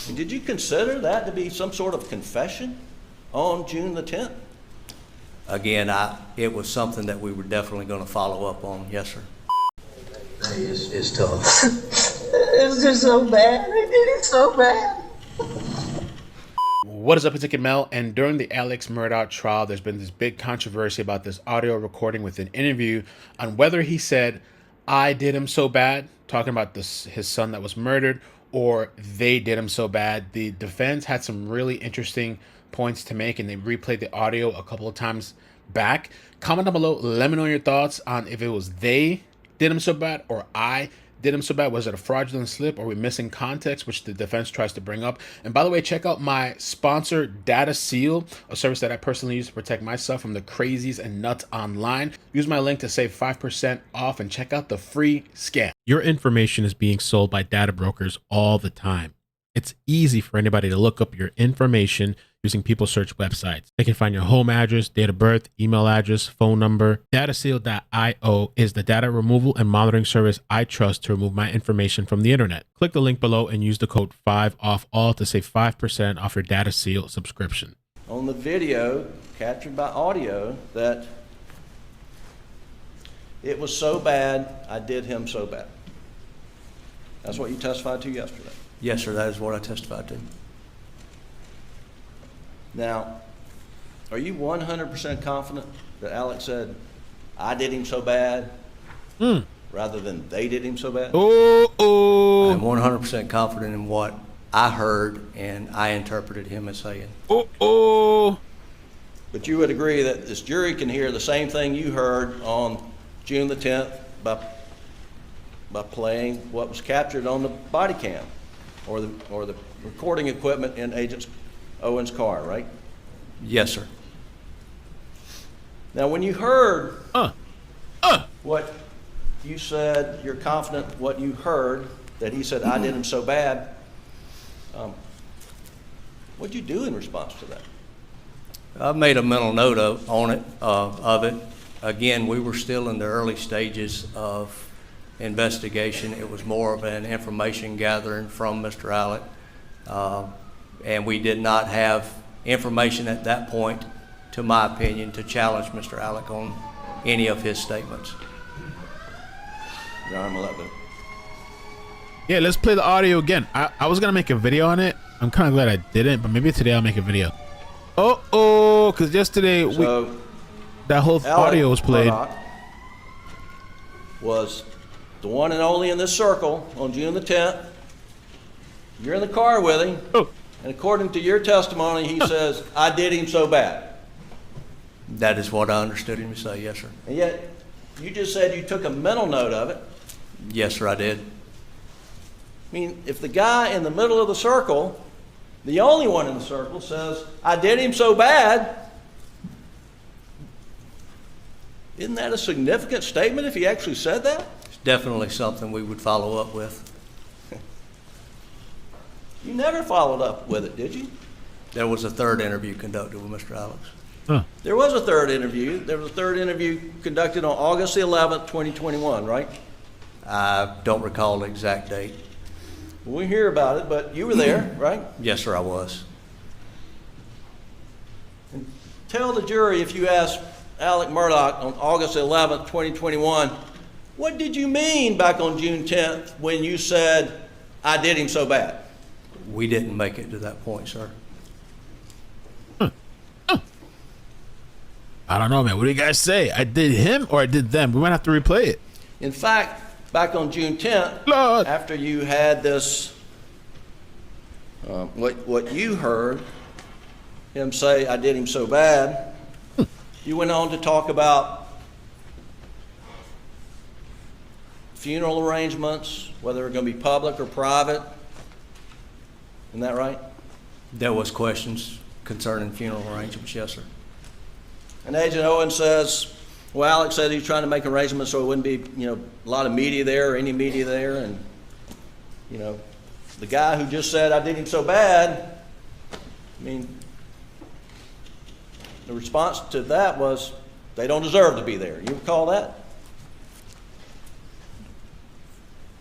Did you consider that to be some sort of confession on June the 10th? Again, it was something that we were definitely going to follow up on. Yes, sir. It's tough. It's just so bad. They did it so bad. What is up, iCkEdMeL? And during the Alex Murdaugh trial, there's been this big controversy about this audio recording with an interview on whether he said, "I did him so bad," talking about his son that was murdered, or "they did him so bad." The defense had some really interesting points to make, and they replayed the audio a couple of times back. Comment down below. Let me know your thoughts on if it was they did him so bad or I did him so bad. Was it a fraudulent slip? Or are we missing context, which the defense tries to bring up? And by the way, check out my sponsor, Data Seal, a service that I personally use to protect myself from the crazies and nuts online. Use my link to save 5% off and check out the free scan. Your information is being sold by data brokers all the time. It's easy for anybody to look up your information using people search websites. They can find your home address, date of birth, email address, phone number. Dataseal.io is the data removal and monitoring service I trust to remove my information from the internet. Click the link below and use the code 5OFFALL to save 5% off your Data Seal subscription. On the video captured by audio, that it was so bad, I did him so bad. That's what you testified to yesterday. Yes, sir. That is what I testified to. Now, are you 100% confident that Alex said, "I did him so bad," rather than "they did him so bad"? I'm 100% confident in what I heard and I interpreted him as saying. But you would agree that this jury can hear the same thing you heard on June the 10th by playing what was captured on the body cam or the recording equipment in Agent Owen's car, right? Yes, sir. Now, when you heard what you said, you're confident what you heard, that he said, "I did him so bad," what'd you do in response to that? I made a mental note of it. Again, we were still in the early stages of investigation. It was more of an information gathering from Mr. Alec. And we did not have information at that point, to my opinion, to challenge Mr. Alec on any of his statements. Yeah, let's play the audio again. I was gonna make a video on it. I'm kind of glad I didn't, but maybe today I'll make a video. Because yesterday that whole audio was played. Murdaugh was the one and only in this circle on June the 10th. You're in the car with him. And according to your testimony, he says, "I did him so bad." That is what I understood him to say, yes, sir. And yet, you just said you took a mental note of it. Yes, sir, I did. I mean, if the guy in the middle of the circle, the only one in the circle, says, "I did him so bad," isn't that a significant statement if he actually said that? It's definitely something we would follow up with. You never followed up with it, did you? There was a third interview conducted with Mr. Alex. There was a third interview. There was a third interview conducted on August the 11th, 2021, right? I don't recall the exact date. We hear about it, but you were there, right? Yes, sir, I was. And tell the jury, if you asked Alec Murdaugh on August 11th, 2021, what did you mean back on June 10th when you said, "I did him so bad"? We didn't make it to that point, sir. I don't know, man. What do you guys say? I did him or I did them? We might have to replay it. In fact, back on June 10th, Lord. after you had this, what you heard him say, "I did him so bad," you went on to talk about funeral arrangements, whether they're going to be public or private. Isn't that right? There was questions concerning funeral arrangements, yes, sir. And Agent Owen says, well, Alex said he's trying to make arrangements so it wouldn't be, a lot of media there or any media there. And, the guy who just said, "I did him so bad," I mean, the response to that was, they don't deserve to be there. You recall that?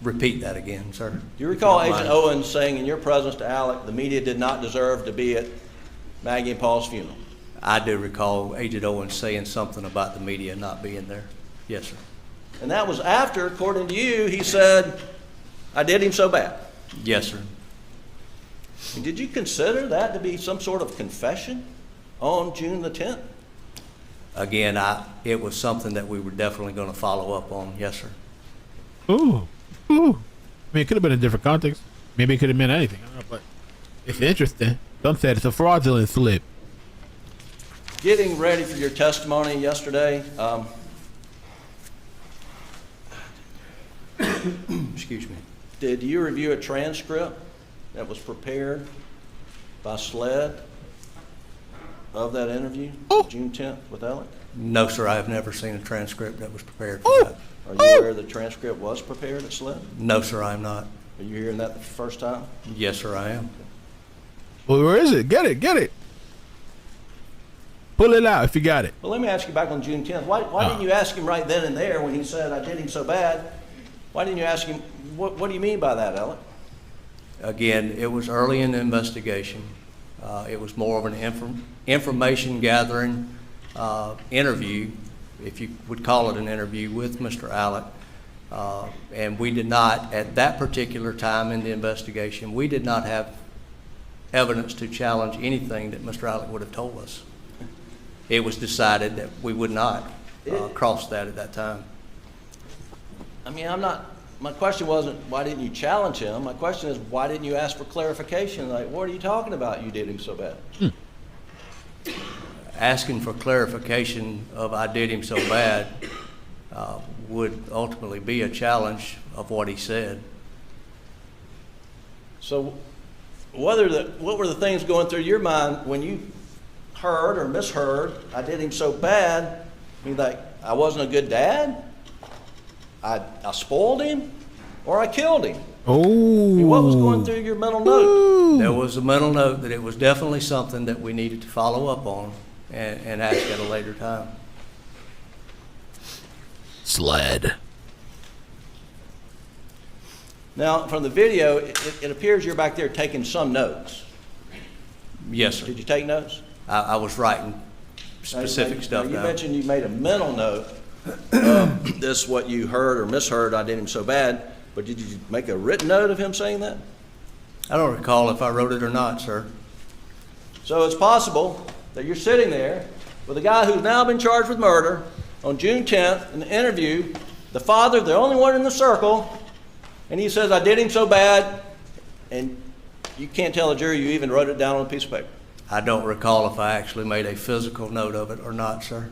repeat that again, sir. Do you recall If you don't Agent mind. Owens saying in your presence to Alec, the media did not deserve to be at Maggie and Paul's funeral? I do recall Agent Owens saying something about the media not being there. Yes, sir. And that was after, according to you, he said, I did him so bad. Yes, sir. And did you consider that to be some sort of confession on June the 10th? Again, it was something that we were definitely going to follow up on. Yes, sir. Ooh. I mean, it could have been a different context. Maybe it could have meant anything. I don't know, but it's interesting. Some said it's a fraudulent slip. Getting ready for your testimony yesterday, Excuse me. did you review a transcript that was prepared by SLED of that interview, June 10th with Alec? No, sir. I have never seen a transcript that was prepared for that. Are you aware the transcript was prepared at SLED? No, sir. I am not. Are you hearing that the first time? Yes, sir. I am. Well, where is it? Get it. Pull it out if you got it. Well, let me ask you back on June 10th. Why didn't you ask him right then and there when he said, I did him so bad? Why didn't you ask him, what do you mean by that, Alec? Again, it was early in the investigation. It was more of an information gathering interview, if you would call it an interview, with Mr. Alec. And we did not, at that particular time in the investigation, we did not have evidence to challenge anything that Mr. Alec would have told us. It was decided that we would not cross that at that time. I mean, my question wasn't, why didn't you challenge him? My question is, why didn't you ask for clarification? Like, what are you talking about? You did him so bad. Asking for clarification of I did him so bad would ultimately be a challenge of what he said. So what were the things going through your mind when you heard or misheard, I did him so bad? I mean, like, I wasn't a good dad? I spoiled him? Or I killed him? I mean, what was going through your mental note? There was a mental note that it was definitely something that we needed to follow up on and ask at a later time. SLED. Now, from the video, it appears you're back there taking some notes. Yes, sir. Did you take notes? I was writing specific Now, stuff you down. mentioned you made a mental note of this, what you heard or misheard, I did him so bad, but did you make a written note of him saying that? I don't recall if I wrote it or not, sir. So it's possible that you're sitting there with a guy who's now been charged with murder on June 10th in the interview, the father, the only one in the circle, and he says, I did him so bad, and you can't tell the jury you even wrote it down on a piece of paper. I don't recall if I actually made a physical note of it or not, sir.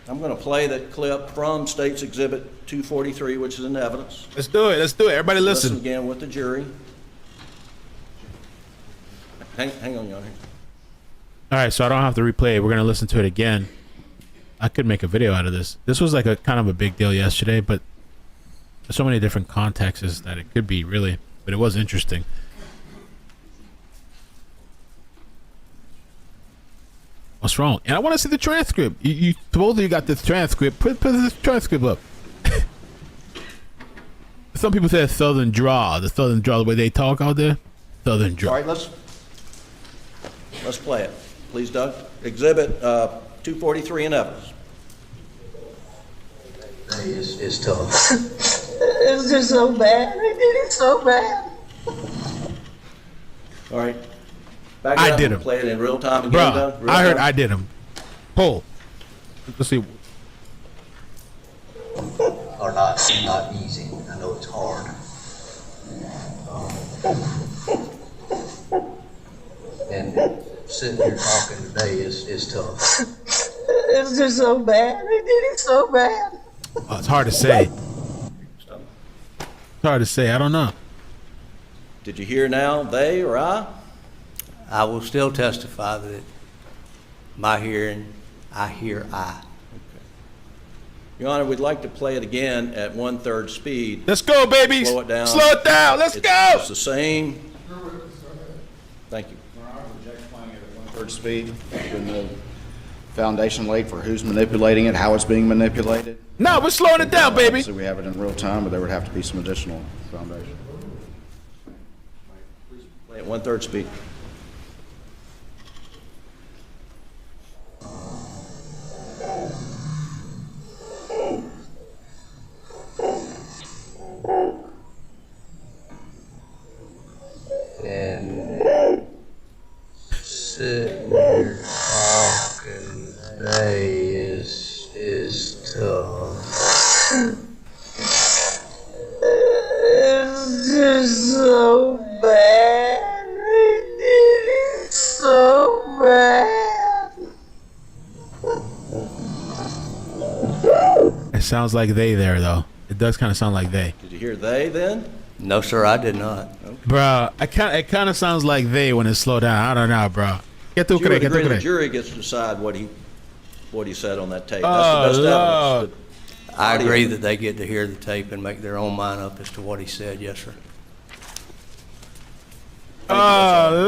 I'm going to play that clip from State's Exhibit 243, which is in evidence. Let's do it. Everybody Listen listen. again with the jury. Hang on, Your Honor. All right, so I don't have to replay it. We're going to listen to it again. I could make a video out of this. This was like a kind of a big deal yesterday, but there's so many different contexts that it could be, really. But it was interesting. What's wrong? And I want to see the transcript. You both of you got this transcript. Put this transcript up. Some people say Southern draw. The Southern draw, the way they talk out there. Southern draw. All right, let's play it. Please, Doug. Exhibit 243 in evidence. Hey, it's tough. It's just so bad. They did it so bad. All right. Back I up did and him. Play it in real time again, Bro, Doug. Real I heard time. I did him. Pull. Let's see. Are not easy. I know it's hard. And sitting here talking today is tough. It's just so bad. They did it so bad. Oh, it's hard to say. It's hard to say. I don't know. Did you hear now, they or I? I will still testify that my hearing, I hear I. Your Honor, we'd like to play it again at 1/3 speed. Let's go, baby. Slow it down. Slow it down. Let's go. It's the same. Thank you. 1/3 speed, with no foundation laid for who's manipulating it, how it's being manipulated. No, we're slowing it down, baby. So we have it in real time, but there would have to be some additional foundation. Play at 1/3 speed. And sitting here talking today is tough. It's just so bad. They did it so bad. It sounds like they there though. It does kind of sound like they. Did you hear they then? No, sir, I did not. Bro, it kind of sounds like they when it's slowed down. I don't know, bro. Get You through would get agree the through jury gets to decide what he said on that tape. Oh, That's the best Lord. evidence. I agree that they get to hear the tape and make their own mind up as to what he said, yes, sir. Oh,